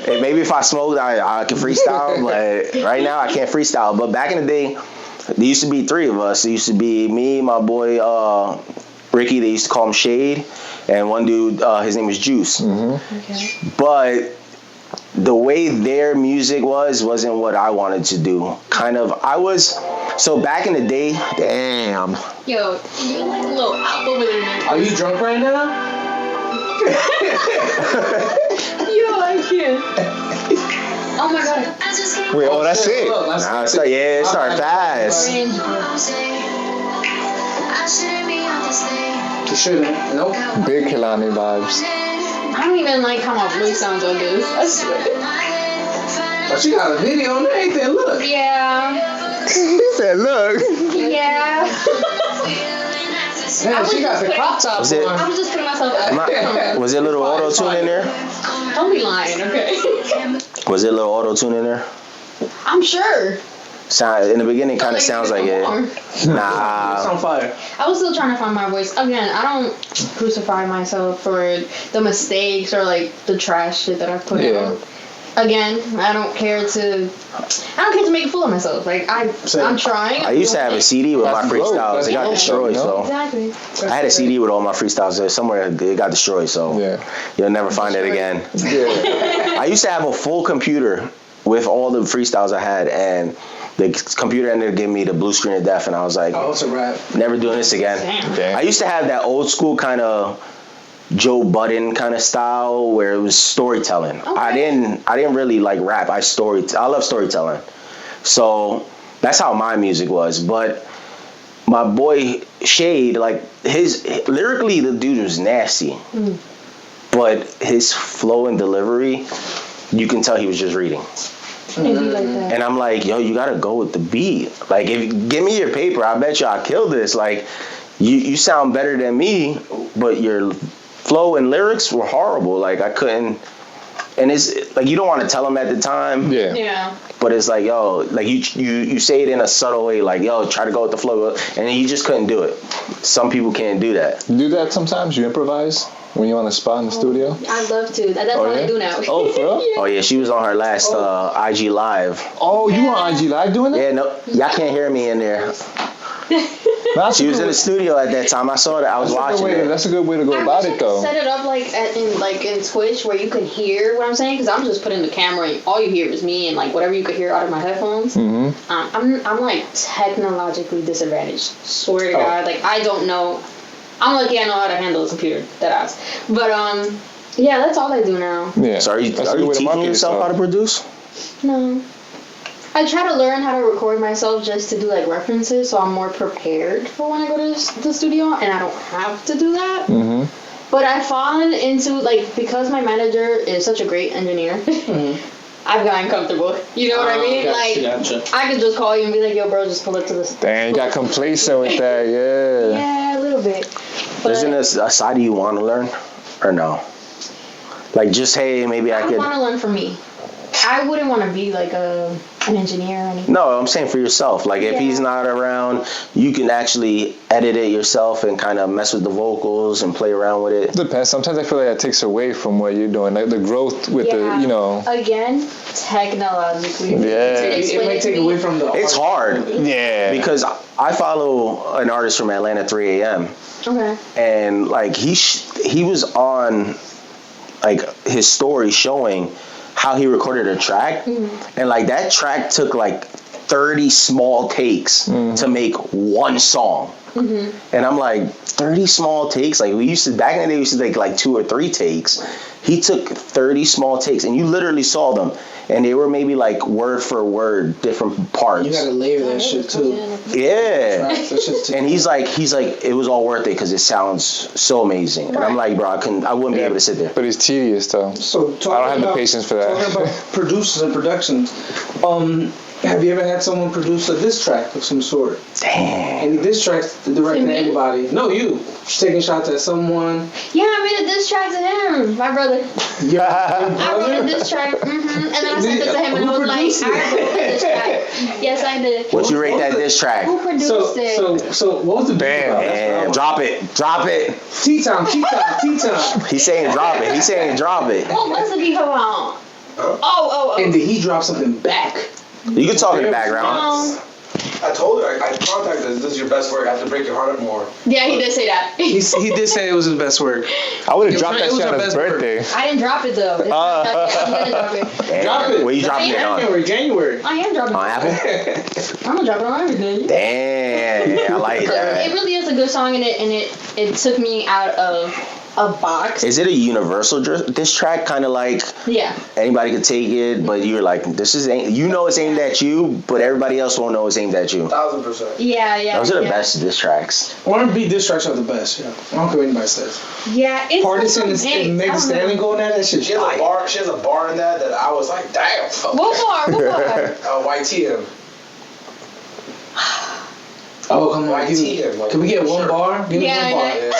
And maybe if I smoked, I could freestyle, but right now I can't freestyle. But back in the day, there used to be 3 of us. It used to be me, my boy Ricky. They used to call him Shade. And one dude, his name was Juice. Okay. But the way their music wasn't what I wanted to do. So back in the day, damn. Yo, you're like a little up over there, man. Are you drunk right now? Yo, I can't. Oh my god. Wait, that's it. It started fast. You shouldn't. Nope. Big Kehlani vibes. I don't even like how my voice sounds on this. I swear. But she got a video and everything. Look. Yeah. He said, look. Yeah. Man, she got the crop top on. I was just putting myself out. Was it a little auto-tune in there? Don't be lying, okay? Was it a little auto-tune in there? I'm sure. In the beginning, kind of sounds like it. It's Nah. on fire. I was still trying to find my voice. Again, I don't crucify myself for the mistakes or like the trash shit that I've put out. Again, I don't care to make a fool of myself. Like I'm trying. I used to have a CD with my freestyles. It got destroyed, so exactly. I had a CD with all my freestyles there. Somewhere it got destroyed, so you'll never find it again. Yeah. I used to have a full computer with all the freestyles I had, and the computer ended up giving me the blue screen of death, and I was like, oh, it's a wrap. Never doing this again. Damn. I used to have that old school kind of Joe Budden kind of style where it was storytelling. Okay. I didn't really like rap. I love storytelling. So that's how my music was. But my boy Shade, like lyrically the dude was nasty. But his flow and delivery, you can tell he was just reading. And I'm like, yo, you gotta go with the beat. Like, give me your paper, I bet you I'll kill this. Like, you sound better than me, but your flow and lyrics were horrible. Like, I couldn't. And it's like you don't want to tell them at the time. Yeah. But it's like, yo, like you say it in a subtle way, like, yo, try to go with the flow, and you just couldn't do it. Some people can't do that. You do that sometimes? You improvise when you're on the spot in the studio? I love to. That's what I do now. Oh, for real? Oh yeah, she was on her last IG live. Oh, you on IG Live doing that? Yeah, no, y'all can't hear me in there. She was in the studio at that time. I saw that. I was watching it. That's a good way to go about it, though. Set it up in Twitch where you can hear what I'm saying, because I'm just putting the camera and all you hear is me and like whatever you could hear out of my headphones. I'm like technologically disadvantaged. Swear to God, like I don't know I'm lucky I know how to handle a computer. That ass. But yeah, that's all I do now. Yeah. So are you teaching yourself how to produce? No. I try to learn how to record myself just to do like references, so I'm more prepared for when I go to the studio, and I don't have to do that. Mm-hmm. But I've fallen into like, because my manager is such a great engineer. I've gotten comfortable. You know what I mean? Gotcha. I could just call you and be like, "Yo, bro, just pull up to this." Dang, you got complacent with that, yeah. Yeah, a little bit. But Isn't this a side you want to learn, or no? Like, just hey, maybe I I could. want to learn from me. I wouldn't want to be like an engineer or anything. No, I'm saying for yourself. Like, if he's not around, you can actually edit it yourself and kind of mess with the vocals and play around with it. Depends. Sometimes I feel like that takes away from what you're doing, like the growth with the, you know. Again, technologically. Yeah. It might take away from the. It's hard. Yeah. Because I follow an artist from Atlanta, 3 a.m. Okay. And like he was on like his story showing how he recorded a track, and like that track took like 30 small takes to make one song. And I'm like, 30 small takes? Like, we used to, back in the day, we used to take like 2 or 3 takes. He took 30 small takes, and you literally saw them, and they were maybe like word for word different parts. You gotta layer that shit too. Yeah. That And he's like, it was all worth it because it sounds so amazing. And I'm like, bro, I wouldn't be able to sit there. But it's tedious, though. So I don't have the patience for that. Talking about producers and productions, have you ever had someone produce a diss track of some sort? Damn. Any diss tracks directed at anybody? No, you. Taking shots at someone. Yeah, I made a diss track to him, my brother. I wrote a diss track, and then I sent it to him, and I was like, I wrote a diss track. Yes, I did. What you rate that diss track? Who produced it? So what was the beat about? Damn. Drop it. T-time. He's saying drop it. What was the beat about? Oh. And did he drop something back? You can talk in the background. I told her, I contacted her, this is your best work, I have to break your heart up more. Yeah, he did say that. He did say it was his best work. I would have It dropped was that shit her on his best work. birthday. I didn't drop it though. I'm gonna drop it. Damn. Drop it. Where you dropping it on? January. I am dropping On it. Apple? I'm gonna drop it on everything. Damn. I like It that. really is a good song, and it took me out of a box. Is it a universal diss track? Kind of like Yeah. anybody could take it, but you're like, this is it's aimed at you, but everybody else won't know it's aimed at you. 1000%. Yeah. Those are the best diss tracks. R&B diss tracks are the best, yeah. I don't care what anybody says. Yeah, it's Partisan also big. and Megan Stanley going at that shit. She has a bar in that I was like, damn. What bar? YTM. Oh, come on. YTM. Can we get one bar? Give me Yeah, one bar. yeah.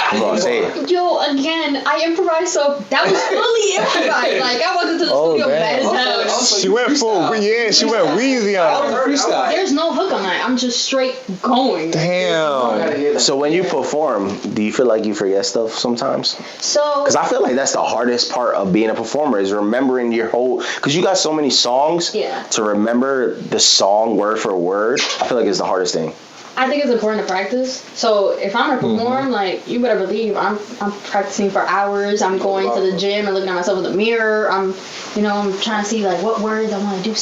Come on, say it. Yo, again, I improvised, so that was fully improvised. Like, I walked into the studio mad as hell. She went full, she went Weezy on it. Freestyle. There's no hook on that. I'm just straight going. Damn. So when you perform, do you feel like you forget stuff sometimes? So, Because I feel like that's the hardest part of being a performer is remembering your whole. Because you got so many songs. Yeah. To remember the song word for word, I feel like it's the hardest thing. I think it's important to practice. So if I'm gonna perform, like, you better believe I'm practicing for hours. I'm going to the gym and looking at myself in the mirror. I'm trying to see like what words I want to do.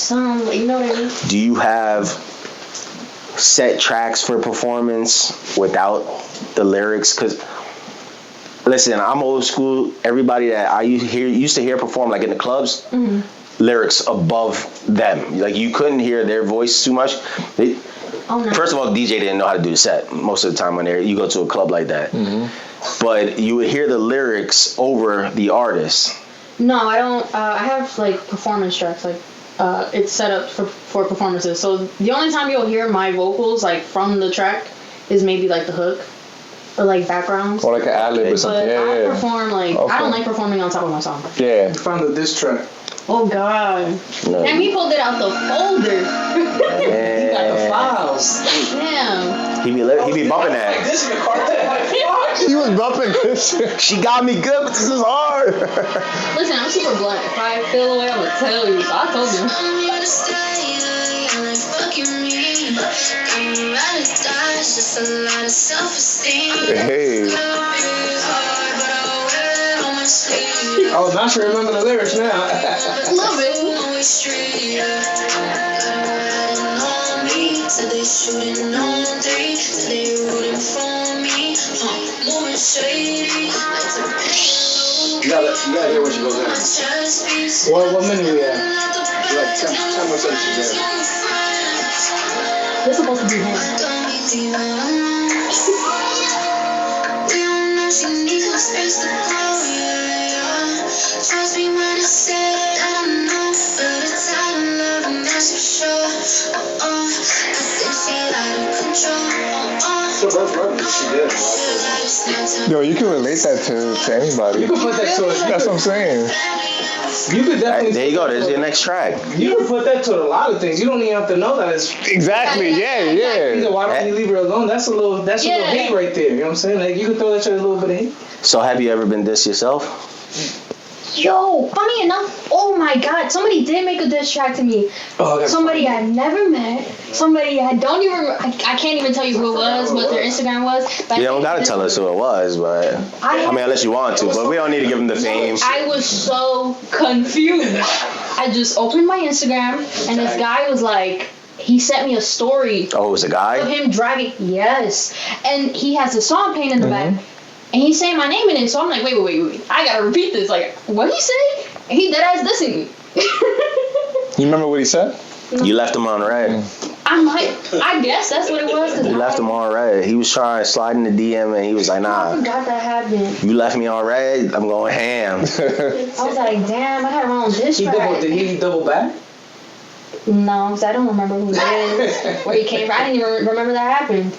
You know what I mean? Do you have set tracks for performance without the lyrics? Because listen, I'm old school. Everybody that I used to hear perform like in the clubs, lyrics above them. Like you couldn't hear their voice too much. Oh, no. First of all, the DJ didn't know how to do the set most of the time when you go to a club like that. But you would hear the lyrics over the artist. No, I don't. I have like performance tracks. Like it's set up for performances. So the only time you'll hear my vocals like from the track is maybe like the hook or like backgrounds. Or like an ad-lib or something. But I Yeah. perform like I don't like performing on top of my song. Yeah. Found the diss track. Oh God! No. And he pulled it out the folder. You got the files. Damn. He be bumping that. This is your cartel. He was bumping this. She got me good, but this is hard. Listen, I'm super blunt. If I feel away, I'm gonna tell you. So I told you. Hey. Oh, now she remember the lyrics now. Love it. Said they shooting on three. Said they rooting for me. Moving shady. You gotta hear when she goes in. What minute we at? Like 10 more seconds she's there. This is supposed to be him. Trust me when I say I don't know for the time of love, and that's for sure. She out of control. So that's right. She did. Yo, you can relate that to anybody. You can put that to That's what I'm saying. You could definitely. There you go. There's your next track. You can put that to a lot of things. You don't even have to know that it's. Exactly. Yeah. Why don't you leave her alone? That's a little hate right there. You know what I'm saying? Like you can throw that shit a little bit of hate. So have you ever been dissed yourself? Yo, funny enough, oh my god, somebody did make a diss track to me. Somebody I never met. Somebody I don't even. I can't even tell you who it was, what their Instagram was. But You don't gotta tell us who it was, but I mean, unless you want to, but we don't need to give them the fame. I was so confused. I just opened my Instagram, and this guy was like, he sent me a story. Oh, it was a guy? Of him driving, yes. And he has a song playing in the back. And he's saying my name in it, so I'm like, wait. I gotta repeat this. Like, what he say? And he dead ass dissing me. You remember what he said? You left him on red. I guess that's what it was. You left him on red. He was trying to slide in the DM, and he was like, I nah. forgot that happened. You left me on red, I'm going ham. I was like, damn, I had a wrong diss track. Did he double back? No, because I don't remember who it is, where he came from. I didn't even remember that happened.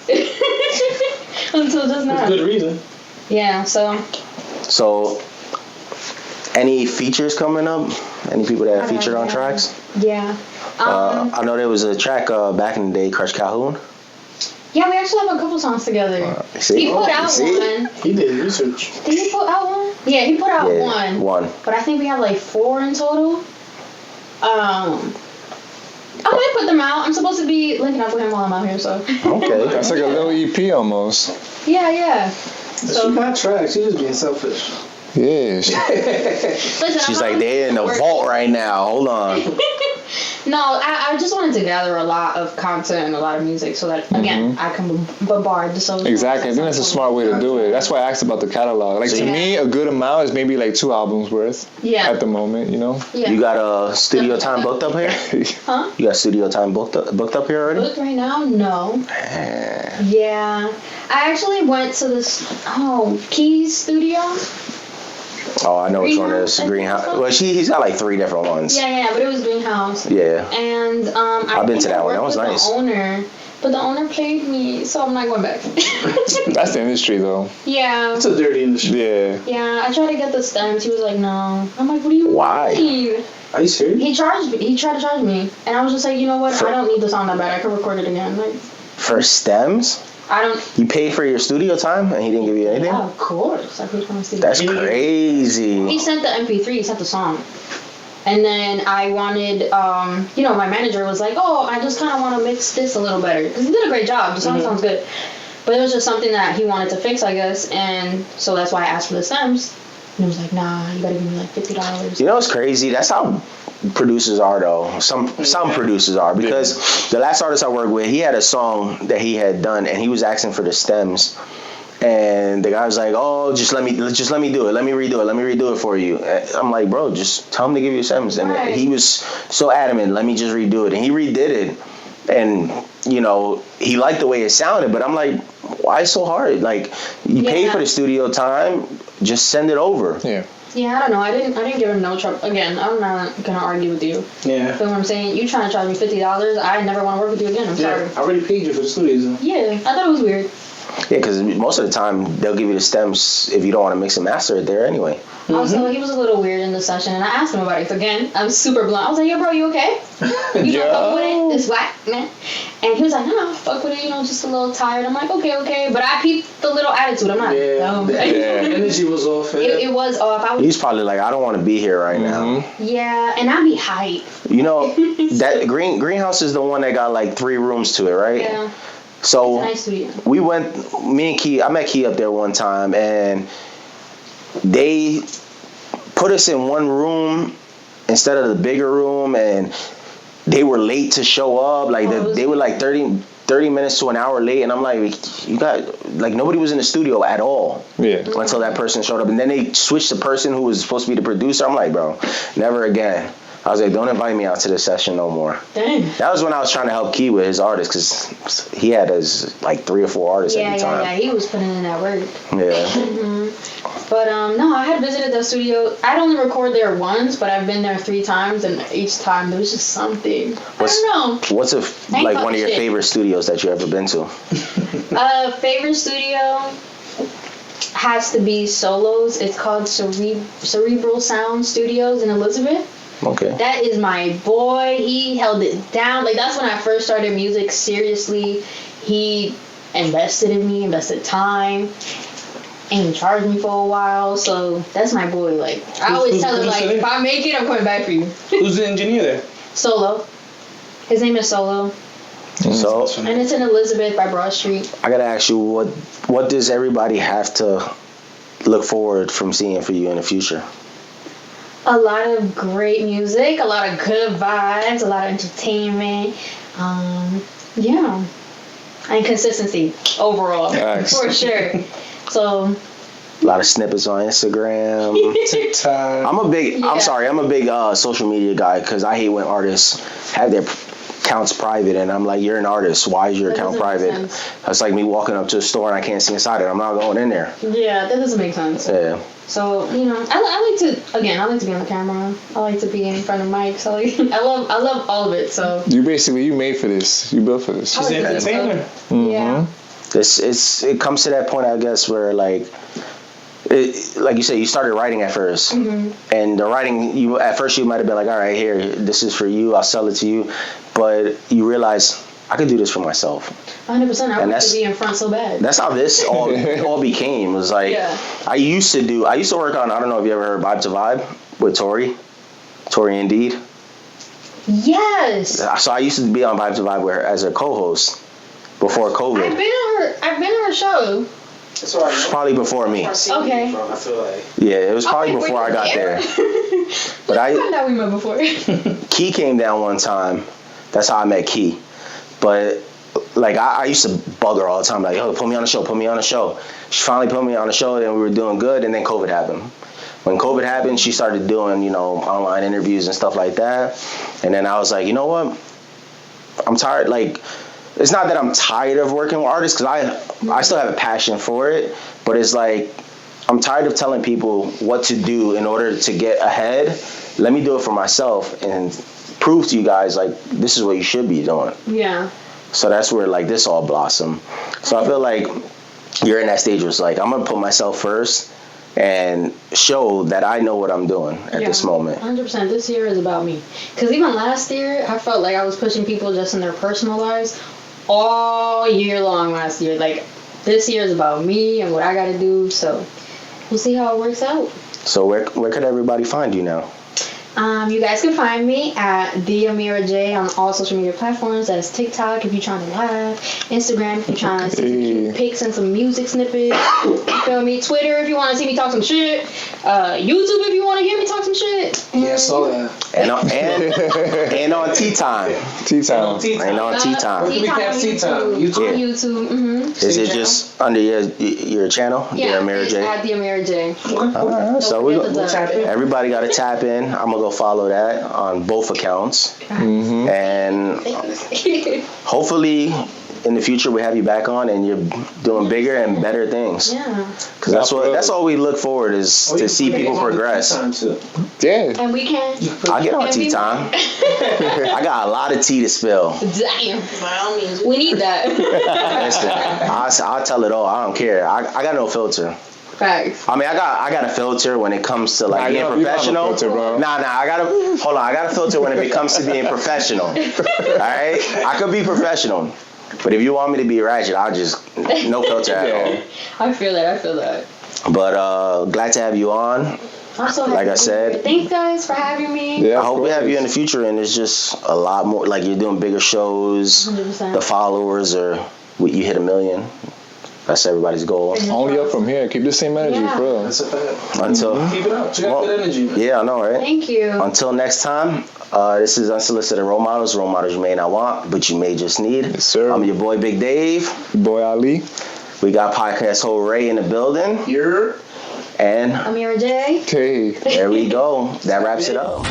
Until just now. Good reason. Yeah, so any features coming up? Any people that have featured on tracks? Yeah. I know there was a track back in the day, Crush Calhoun. Yeah, we actually have a couple songs together. He put out one. He did research. Did he put out one? Yeah, he put out one. But I think we have like 4 in total. I might put them out. I'm supposed to be linking up with him while I'm out here, so. Okay, that's like a little EP almost. Yeah. So she got tracks. She just being selfish. Yeah. Listen, She's like, they're in the vault right now. Hold on. No, I just wanted to gather a lot of content and a lot of music so that, again, I can bombard the social. Exactly. I think that's a smart way to do it. That's why I asked about the catalog. Like, to me, a good amount is maybe like 2 albums worth. Yeah. At the moment, you know? Yeah. You got studio time booked up here? Huh? You got studio time booked up here already? Booked right now? No. Yeah. I actually went to this, Keys studio. Oh, I know which one it is. Greenhouse. Well, he's got like 3 different ones. Yeah, but it was Greenhouse. Yeah. And I've been to that one. That was nice. The owner, but the owner played me, so I'm not going back. That's the industry, though. Yeah. It's a dirty industry. Yeah. Yeah, I tried to get the stems. He was like, no. I'm like, what do you mean? Why? Are you serious? He tried to charge me, and I was just like, you know what? I don't need the song that bad. I could record it again. Like. For stems? I don't. You paid for your studio time and he didn't give you anything? Yeah, of course. I paid for my studio. That's crazy. He sent the MP3. He sent the song. And then I wanted, my manager was like, I just kind of want to mix this a little better. Because he did a great job. The song sounds good. But it was just something that he wanted to fix, I guess. And so that's why I asked for the stems. And he was like, nah, you got to give me like $50. You know what's crazy? That's how producers are, though. Some producers are. Because the last artist I worked with, he had a song that he had done. And he was asking for the stems. And the guy was like, just let me do it. Let me redo it for you. I'm like, bro, just tell him to give you stems. And he was so adamant, let me just redo it. And he redid it. And, he liked the way it sounded. But I'm like, why so hard? Like, you paid for the studio time. Just send it over. Yeah. Yeah, I don't know. I didn't give him no trouble. Again, I'm not going to argue with you. Yeah. But what I'm saying, you trying to charge me $50, I never want to work with you again. I'm sorry. I already paid you for the studio. Yeah, I thought it was weird. Yeah, because most of the time they'll give you the stems if you don't want to mix and master it there anyway. Also, he was a little weird in the session, and I asked him about it. Again, I was super blunt. I was like, yo, bro, you okay? You don't fuck with it? It's whack, man. And he was like, no, fuck with it, just a little tired. I'm like, okay. But I peeped the little attitude. I'm not dumb. The energy was off. It was off. He's probably like, I don't want to be here right now. Yeah, and I'd be hyped. That greenhouse is the one that got like 3 rooms to it, right? Yeah. So it's a nice studio. We went, me and Key, I met Key up there one time, and they put us in one room instead of the bigger room, and they were late to show up. Like they were like 30 minutes to an hour late, and I'm like, you got like nobody was in the studio at all. Yeah. Until that person showed up, and then they switched the person who was supposed to be the producer. I'm like, bro, never again. I was like, don't invite me out to this session no more. Dang. That was when I was trying to help Key with his artists, because he had his like 3 or 4 artists at the time. Yeah, he was putting in that work. Yeah. But no, I had visited the studio. I'd only record there once, but I've been there 3 times, and each time there was just something. I don't know. What's like one of your favorite studios that you ever been to? Favorite studio has to be Solos. It's called Cerebral Sound Studios in Elizabeth. Okay. That is my boy. He held it down. Like, that's when I first started music seriously. He invested in me, invested time, and he charged me for a while. So that's my boy. Like, I always tell him, like, if I make it, I'm coming back for you. Who's the engineer there? Solo. His name is Solo. So, And it's in Elizabeth by Broad Street. I gotta ask you, what does everybody have to look forward from seeing for you in the future? A lot of great music, a lot of good vibes, a lot of entertainment. Yeah. And consistency overall, Nice. for sure. So, A lot of snippets on Instagram. TikTok. I'm a big Yeah. social media guy, because I hate when artists have their accounts private, and I'm like, you're an artist, why is your That account doesn't make private? sense. It's like me walking up to a store and I can't see inside it. I'm not going in there. yeah, that doesn't make sense. Yeah. So, I like to be on the camera. I like to be in front of mics. I love all of it. So, You made for this. You built for this. She's an entertainer. yeah. It comes to that point, I guess, where like you said, you started writing at first, and the writing, at first you might have been like, all right, here, this is for you, I'll sell it to you, but you realize I could do this for myself. 100%. I want to be in front so bad. That's how this all became. It was like, Yeah. I used to work on, I don't know if you ever heard Vibe to Vibe with Tori Indeed. Yes. So I used to be on Vibe to Vibe with her as a co-host before COVID. I've been on her show. That's all right. Probably before me. I see where Okay. you're from, I feel like. Yeah, it was probably Okay, before I got there. But I found out we met before. Key came down one time. That's how I met Key. But like I used to bug her all the time, like, yo, put me on the show. She finally put me on the show, and we were doing good, and then COVID happened. When COVID happened, she started doing, online interviews and stuff like that. And then I was like, you know what? I'm tired. Like, it's not that I'm tired of working with artists, because I still have a passion for it, but it's like, I'm tired of telling people what to do in order to get ahead. Let me do it for myself and prove to you guys, like, this is what you should be doing. Yeah. So that's where, like, this all blossomed. So I feel like you're in that stage where it's like, I'm going to put myself first and show that I know what I'm doing at this moment. 100%. This year is about me. Because even last year, I felt like I was pushing people just in their personal lives all year long last year. Like, this year is about me and what I got to do. So we'll see how it works out. So where could everybody find you now? You guys can find me at the Amira Jay on all social media platforms. That's TikTok if you're trying to laugh, Instagram if you're trying to see some cute pics and some music snippets. You feel me? Twitter if you want to see me talk some shit. YouTube if you want to hear me talk some shit. Yeah, so that. And on Tea Time. Tea time. And on Tea Time. Where can we catch Tea Time? YouTube? On YouTube. Mm-hmm. Is it just under your channel? Yeah, The Amira it's Jay? at the Amira Jay. All right, so Don't forget the dub. everybody got to tap in. I'm going to go follow that on both accounts. And hopefully in the future we have you back on and you're doing bigger and better things. Yeah. Because that's all we look forward is to see people progress. Yeah. And we can. I'll get on Tea Time. I got a lot of tea to spill. Damn. By all means. We need that. Listen, I'll tell it all. I don't care. I got no filter. Facts. I mean, I got a filter when it comes to like being professional. You have a filter, bro. Nah, I got a filter when it comes to being professional. All right, I could be professional, but if you want me to be ratchet, I'll just no filter at all. I feel that. But glad to have you on. I'm so happy Like I to be said. here. Thanks guys for having me. Yeah, I hope we have you in the future, and it's just a lot more. Like you're doing bigger shows. 100%. The followers are, you hit 1 million. That's everybody's goal. Only up from here. Keep the same energy, bro. That's a fact. Until Keep it up. You got good energy, man. yeah, I know, right? Thank you. Until next time, this is Unsolicited Role Models you may not want, but you may just need. Yes, sir. I'm your boy Big Dave. Boy Ali. We got podcast whole Ray in the building. You're And Amira Jay. Hey. there we go. That wraps it up.